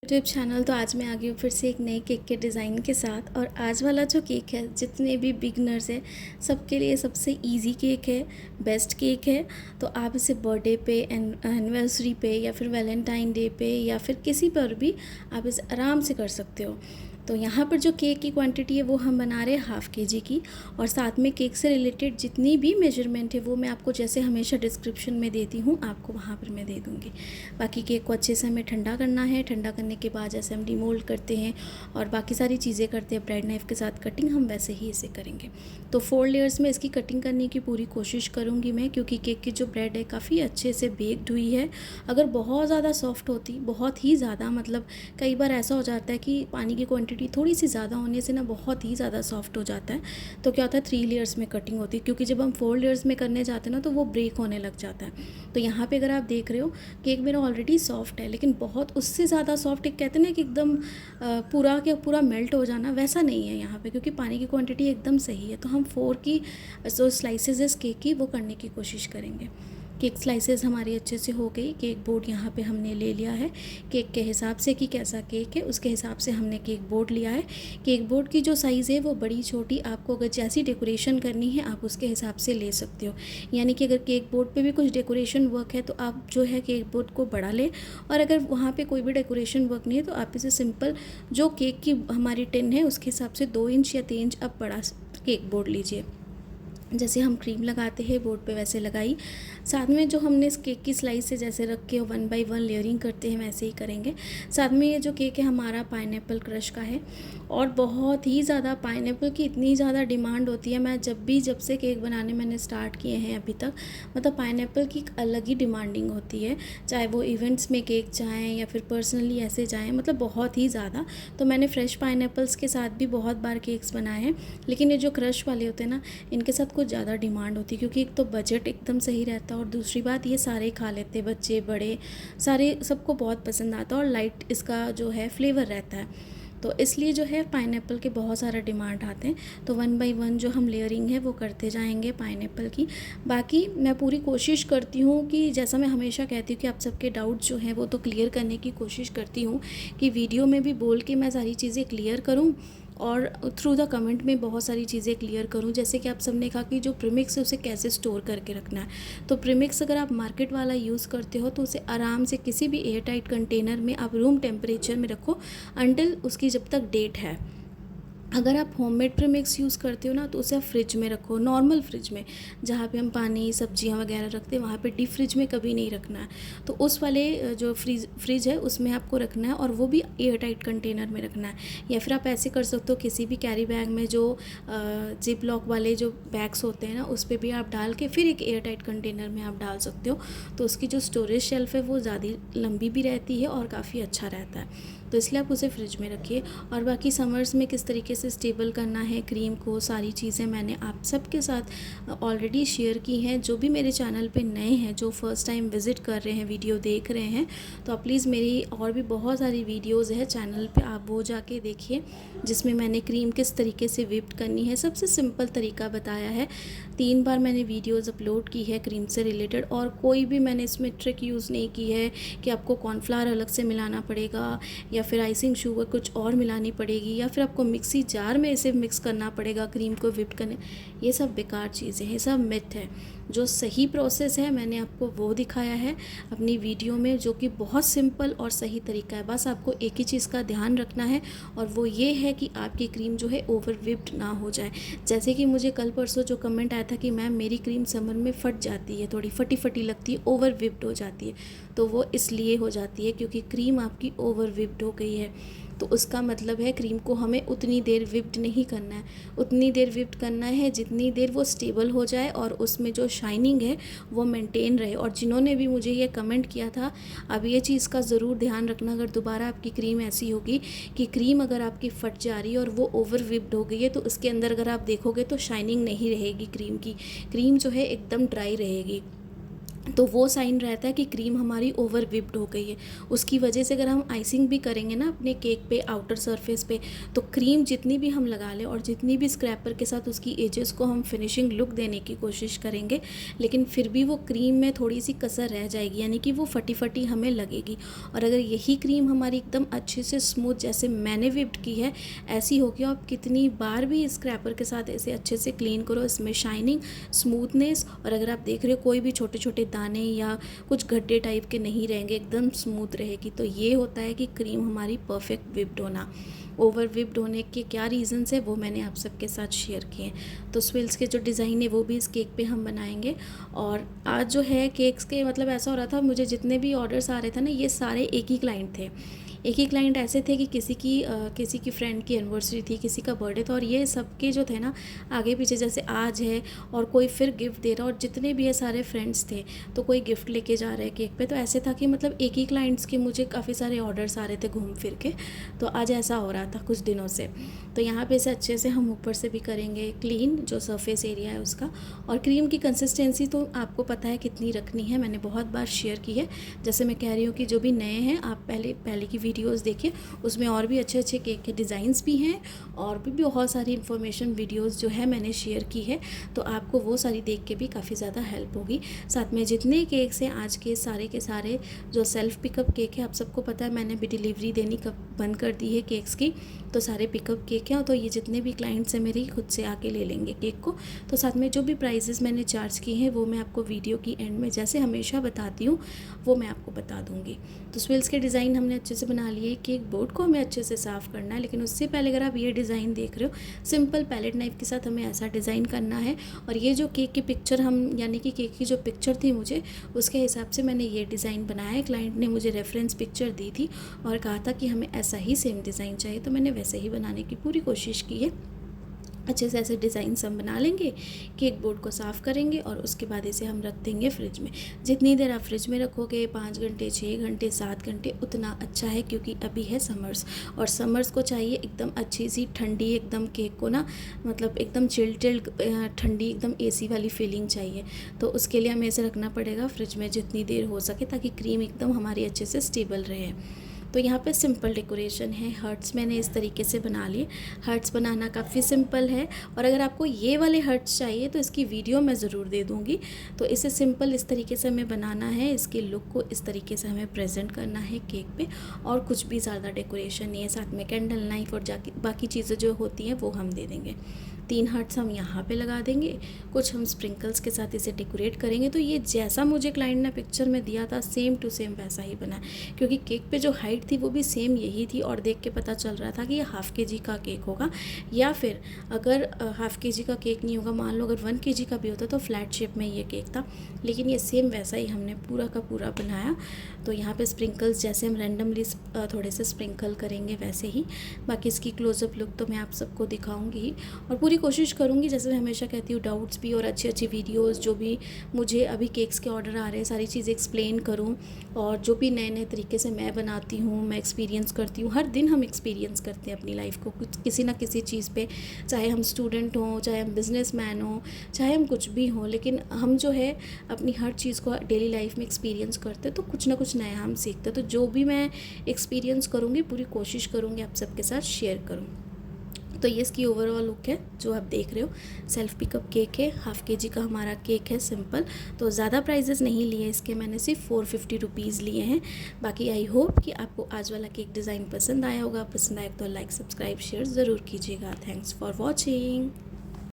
YouTube channel. तो आज मैं आ गई हूँ फिर से एक नए केक के डिज़ाइन के साथ। और आज वाला जो केक है, जितने भी बिगनर्स हैं सबके लिए सबसे इजी केक है, बेस्ट केक है। तो आप इसे बर्थडे पे, एनिवर्सरी पे, या फिर वैलेंटाइन डे पे, या फिर किसी पर भी आप इसे आराम से कर सकते हो। तो यहाँ पर जो केक की क्वांटिटी है वो हम बना रहे हैं ½ kg की। और साथ में केक से रिलेटेड जितनी भी मेजरमेंट है वो मैं आपको जैसे हमेशा डिस्क्रिप्शन में देती हूँ, आपको वहाँ पर मैं दे दूँगी। बाकी केक को अच्छे से हमें ठंडा करना है। ठंडा करने के बाद जैसे हम डीमोल्ड करते हैं और बाकी सारी चीज़ें करते हैं ब्रेड नाइफ़ के साथ कटिंग, हम वैसे ही इसे करेंगे। तो 4 लेयर्स में इसकी कटिंग करने की पूरी कोशिश करूँगी मैं, क्योंकि केक की जो ब्रेड है काफ़ी अच्छे से बेक्ड हुई है। अगर बहुत ज़्यादा सॉफ्ट होती, बहुत ही ज़्यादा, मतलब कई बार ऐसा हो जाता है कि पानी की क्वांटिटी थोड़ी सी ज़्यादा होने से ना बहुत ही ज़्यादा सॉफ्ट हो जाता है। तो क्या होता है, 3 लेयर्स में कटिंग होती है, क्योंकि जब हम 4 लेयर्स में करने जाते हैं ना तो वो ब्रेक होने लग जाता है। तो यहाँ पे अगर आप देख रहे हो केक मेरा ऑलरेडी सॉफ्ट है, लेकिन बहुत उससे ज़्यादा सॉफ्ट, एक कहते हैं ना कि एकदम पूरा के पूरा मेल्ट हो जाना, वैसा नहीं है यहाँ पे, क्योंकि पानी की क्वांटिटी एकदम सही है। तो हम 4 की जो स्लाइसेस है केक की वो करने की कोशिश करेंगे। केक स्लाइसेस हमारी अच्छे से हो गई। केक बोर्ड यहाँ पे हमने ले लिया है केक के हिसाब से कि कैसा केक है उसके हिसाब से हमने केक बोर्ड लिया है। केक बोर्ड की जो साइज़ है वो बड़ी छोटी, आपको अगर जैसी डेकोरेशन करनी है आप उसके हिसाब से ले सकते हो। यानी कि अगर केक बोर्ड पे भी कुछ डेकोरेशन वर्क है तो आप जो है केक बोर्ड को बड़ा लें, और अगर वहाँ पे कोई भी डेकोरेशन वर्क नहीं है तो आप इसे सिंपल जो केक की हमारी टिन है उसके हिसाब से 2 इंच या 3 इंच आप बड़ा केक बोर्ड लीजिए। जैसे हम क्रीम लगाते हैं बोर्ड पे वैसे लगाई। साथ में जो हमने इस केक की स्लाइस से जैसे रख के 1 बाय 1 लेयरिंग करते हैं वैसे ही करेंगे। साथ में ये जो केक है हमारा पाइनएप्पल क्रश का है, और बहुत ही ज़्यादा पाइनएप्पल की इतनी ज़्यादा डिमांड होती है। मैं जब से केक बनाने मैंने स्टार्ट किए हैं अभी तक, मतलब पाइनएप्पल की एक अलग ही डिमांडिंग होती है, चाहे वो इवेंट्स में केक जाएँ या फिर पर्सनली ऐसे जाएँ, मतलब बहुत ही ज़्यादा। तो मैंने फ्रेश पाइनएप्पल्स के साथ भी बहुत बार केक्स बनाए हैं, लेकिन ये जो क्रश वाले होते हैं ना, इनके साथ कुछ ज़्यादा डिमांड होती है, क्योंकि एक तो बजट एकदम सही रहता है और दूसरी बात ये सारे खा लेते हैं, बच्चे बड़े सारे, सबको बहुत पसंद आता है, और लाइट इसका जो है फ्लेवर रहता है। तो इसलिए जो है पाइनएप्पल के बहुत सारा डिमांड आते हैं। तो 1 बाय 1 जो हम लेयरिंग है वो करते जाएंगे पाइनएप्पल की। बाकी मैं पूरी कोशिश करती हूँ कि जैसा मैं हमेशा कहती हूँ कि आप सबके डाउट जो हैं वो तो क्लियर करने की कोशिश करती हूँ, कि वीडियो में भी बोल के मैं सारी चीज़ें क्लियर करूँ और थ्रू द कमेंट में बहुत सारी चीज़ें क्लियर करूं। जैसे कि आप सबने कहा कि जो प्रीमिक्स है उसे कैसे स्टोर करके रखना है। तो प्रीमिक्स अगर आप मार्केट वाला यूज़ करते हो तो उसे आराम से किसी भी एयर टाइट कंटेनर में आप रूम टेम्परेचर में रखो, अंटिल उसकी जब तक डेट है। अगर आप होममेड प्रीमिक्स यूज़ करते हो ना तो उसे आप फ्रिज में रखो, नॉर्मल फ्रिज में, जहाँ पे हम पानी सब्जियाँ वगैरह रखते हैं वहाँ पे डीप फ्रिज में कभी नहीं रखना है। तो उस वाले जो फ्रिज है उसमें आपको रखना है, और वो भी एयर टाइट कंटेनर में रखना है। या फिर आप ऐसे कर सकते हो किसी भी कैरी बैग में, जो जिप लॉक वाले जो बैग्स होते हैं ना उस पर भी आप डाल के फिर एक एयर टाइट कंटेनर में आप डाल सकते हो। तो उसकी जो स्टोरेज शेल्फ़ है वो ज़्यादा लंबी भी रहती है और काफ़ी अच्छा रहता है। तो इसलिए आप उसे फ्रिज में रखिए। और बाकी समर्स में किस तरीके से स्टेबल करना है क्रीम को, सारी चीज़ें मैंने आप सबके साथ ऑलरेडी शेयर की हैं। जो भी मेरे चैनल पे नए हैं, जो फर्स्ट टाइम विज़िट कर रहे हैं, वीडियो देख रहे हैं, तो आप प्लीज़ मेरी और भी बहुत सारी वीडियोज़ है चैनल पे, आप वो जाके देखिए, जिसमें मैंने क्रीम किस तरीके से व्हिप करनी है सबसे सिंपल तरीका बताया है। 3 बार मैंने वीडियोज़ अपलोड की है क्रीम से रिलेटेड, और कोई भी मैंने इसमें ट्रिक यूज़ नहीं की है कि आपको कॉर्नफ्लावर अलग से मिलाना पड़ेगा, या फिर आइसिंग शुगर कुछ और मिलानी पड़ेगी, या फिर आपको मिक्सी जार में इसे मिक्स करना पड़ेगा क्रीम को व्हिप करने। ये सब बेकार चीज़ें हैं, ये सब मिथ है। जो सही प्रोसेस है मैंने आपको वो दिखाया है अपनी वीडियो में, जो कि बहुत सिंपल और सही तरीका है। बस आपको एक ही चीज़ का ध्यान रखना है, और वो ये है कि आपकी क्रीम जो है ओवर व्हिप्ड ना हो जाए। जैसे कि मुझे कल परसों जो कमेंट आया था कि मैम मेरी क्रीम समर में फट जाती है, थोड़ी फटी फटी लगती है, ओवर व्हिप्ड हो जाती है, तो वो इसलिए हो जाती है क्योंकि क्रीम आपकी ओवर व्हिप्ड हो गई है। तो उसका मतलब है क्रीम को हमें उतनी देर व्हिप्ड नहीं करना है, उतनी देर व्हिप्ड करना है जितनी देर वो स्टेबल हो जाए और उसमें जो शाइनिंग है वो मेंटेन रहे। और जिन्होंने भी मुझे ये कमेंट किया था, अब ये चीज़ का ज़रूर ध्यान रखना, अगर दोबारा आपकी क्रीम ऐसी होगी कि क्रीम अगर आपकी फट जा रही है और वो ओवर व्हिप्ड हो गई है, तो उसके अंदर अगर आप देखोगे तो शाइनिंग नहीं रहेगी क्रीम की, क्रीम जो है एकदम ड्राई रहेगी। तो वो साइन रहता है कि क्रीम हमारी ओवर विप्ड हो गई है। उसकी वजह से अगर हम आइसिंग भी करेंगे ना अपने केक पे आउटर सरफेस पे, तो क्रीम जितनी भी हम लगा लें और जितनी भी स्क्रैपर के साथ उसकी एजेस को हम फिनिशिंग लुक देने की कोशिश करेंगे, लेकिन फिर भी वो क्रीम में थोड़ी सी कसर रह जाएगी, यानी कि वो फटी फटी हमें लगेगी। और अगर यही क्रीम हमारी एकदम अच्छे से स्मूथ जैसे मैंने विप्ड की है ऐसी होगी, आप कितनी बार भी स्क्रैपर के साथ ऐसे अच्छे से क्लीन करो, इसमें शाइनिंग, स्मूथनेस, और अगर आप देख रहे हो कोई भी छोटे छोटे दाने या कुछ गड्ढे टाइप के नहीं रहेंगे, एकदम स्मूथ रहेगी। तो ये होता है कि क्रीम हमारी परफेक्ट विप्ड होना। ओवर विप्ड होने के क्या रीज़न्स है वो मैंने आप सबके साथ शेयर किए। तो स्विल्स के जो डिज़ाइन है वो भी इस केक पे हम बनाएंगे। और आज जो है केक्स के मतलब ऐसा हो रहा था, मुझे जितने भी ऑर्डर्स आ रहे थे ना, ये सारे एक ही क्लाइंट थे। एक ही क्लाइंट ऐसे थे कि किसी की फ्रेंड की एनिवर्सरी थी, किसी का बर्थडे था, और ये सबके जो थे ना आगे पीछे, जैसे आज है और कोई फिर गिफ्ट दे रहा, और जितने भी है सारे फ्रेंड्स थे, तो कोई गिफ्ट लेके जा रहे हैं केक पे। तो ऐसे था कि मतलब एक ही क्लाइंट्स के मुझे काफ़ी सारे ऑर्डर्स आ रहे थे घूम फिर के। तो आज ऐसा हो रहा था कुछ दिनों से। तो यहाँ पे इसे अच्छे से हम ऊपर से भी करेंगे क्लीन, जो सरफेस एरिया है उसका। और क्रीम की कंसिस्टेंसी तो आपको पता है कितनी रखनी है, मैंने बहुत बार शेयर की है। जैसे मैं कह रही हूँ कि जो भी नए हैं, आप पहले की वीडियोस देखिए, उसमें और भी अच्छे अच्छे केक के डिज़ाइंस भी हैं, और भी बहुत सारी इन्फॉर्मेशन वीडियोस जो है मैंने शेयर की है, तो आपको वो सारी देख के भी काफ़ी ज़्यादा हेल्प होगी। साथ में जितने केक्स हैं आज के सारे जो सेल्फ़ पिकअप केक है, आप सबको पता है मैंने भी डिलीवरी देनी कब बंद कर दी है केक्स की, तो सारे पिकअप केक हैं। तो ये जितने भी क्लाइंट्स हैं मेरी, खुद से आके ले लेंगे केक को। तो साथ में जो भी प्राइजेज़ मैंने चार्ज किए हैं वो मैं आपको वीडियो की एंड में जैसे हमेशा बताती हूँ वो मैं आपको बता दूँगी। तो स्विल्स के डिज़ाइन हमने अच्छे से बना लिए। केक बोर्ड को हमें अच्छे से साफ़ करना है, लेकिन उससे पहले अगर आप ये डिज़ाइन देख रहे हो, सिंपल पैलेट नाइफ़ के साथ हमें ऐसा डिज़ाइन करना है। और ये जो केक की पिक्चर यानी कि केक की जो पिक्चर थी मुझे, उसके हिसाब से मैंने ये डिज़ाइन बनाया है। क्लाइंट ने मुझे रेफरेंस पिक्चर दी थी और कहा था कि हमें ऐसा ही सेम डिज़ाइन चाहिए, तो मैंने वैसे ही बनाने की पूरी कोशिश की है। अच्छे से ऐसे डिज़ाइन हम बना लेंगे, केक बोर्ड को साफ़ करेंगे और उसके बाद इसे हम रख देंगे फ्रिज में। जितनी देर आप फ्रिज में रखोगे, 5 घंटे, 6 घंटे, 7 घंटे, उतना अच्छा है, क्योंकि अभी है समर्स, और समर्स को चाहिए एकदम अच्छी सी ठंडी, एकदम केक को ना मतलब एकदम चिल्ड ठंडी, एकदम एसी वाली फीलिंग चाहिए। तो उसके लिए हमें इसे रखना पड़ेगा फ्रिज में जितनी देर हो सके, ताकि क्रीम एकदम हमारी अच्छे से स्टेबल रहे। तो यहाँ पे सिंपल डेकोरेशन है, हर्ट्स मैंने इस तरीके से बना लिए। हर्ट्स बनाना काफ़ी सिंपल है, और अगर आपको ये वाले हर्ट्स चाहिए तो इसकी वीडियो मैं ज़रूर दे दूँगी। तो इसे सिंपल इस तरीके से हमें बनाना है, इसके लुक को इस तरीके से हमें प्रेजेंट करना है केक पे, और कुछ भी ज़्यादा डेकोरेशन नहीं है। साथ में कैंडल नाइफ और बाकी चीज़ें जो होती हैं वो हम दे देंगे। 3 हर्ट्स हम यहाँ पे लगा देंगे, कुछ हम स्प्रिंकल्स के साथ इसे डेकोरेट करेंगे। तो ये जैसा मुझे क्लाइंट ने पिक्चर में दिया था सेम टू सेम वैसा ही बना, क्योंकि केक पे जो हाइट थी वो भी सेम यही थी, और देख के पता चल रहा था कि ये हाफ़ केजी का केक होगा, या फिर अगर हाफ़ केजी का केक नहीं होगा, मान लो अगर 1 केजी का भी होता तो फ्लैट शेप में ये केक था, लेकिन ये सेम वैसा ही हमने पूरा का पूरा बनाया। तो यहाँ पे स्प्रिंकल्स जैसे हम रैंडमली थोड़े से स्प्रिंकल करेंगे वैसे ही, बाकी इसकी क्लोजअप लुक तो मैं आप सबको दिखाऊंगी ही, और पूरी कोशिश करूँगी, जैसे मैं हमेशा कहती हूँ, डाउट्स भी और अच्छी अच्छी वीडियोज़ जो भी मुझे अभी केक्स के ऑर्डर आ रहे हैं सारी चीज़ें एक्सप्लेन करूँ, और जो भी नए नए तरीके से मैं बनाती हूँ, मैं एक्सपीरियंस करती हूँ। हर दिन हम एक्सपीरियंस करते हैं अपनी लाइफ को किसी ना किसी चीज़ पे, चाहे हम स्टूडेंट हों, चाहे हम बिजनेसमैन हों, चाहे हम कुछ भी हों, लेकिन हम जो है अपनी हर चीज़ को डेली लाइफ में एक्सपीरियंस करते हैं, तो कुछ ना कुछ नया हम सीखते हैं। तो जो भी मैं एक्सपीरियंस करूँगी पूरी कोशिश करूँगी आप सबके साथ शेयर करूँ। तो ये इसकी ओवरऑल लुक है जो आप देख रहे हो। सेल्फ पिकअप केक है, हाफ़ केजी का हमारा केक है सिंपल। तो ज़्यादा प्राइजेस नहीं लिए इसके, मैंने सिर्फ 450 रुपीज़ लिए हैं। बाकी आई होप कि आपको आज वाला केक डिज़ाइन पसंद आया होगा। पसंद आए तो लाइक, सब्सक्राइब, शेयर ज़रूर कीजिएगा। Thanks for watching.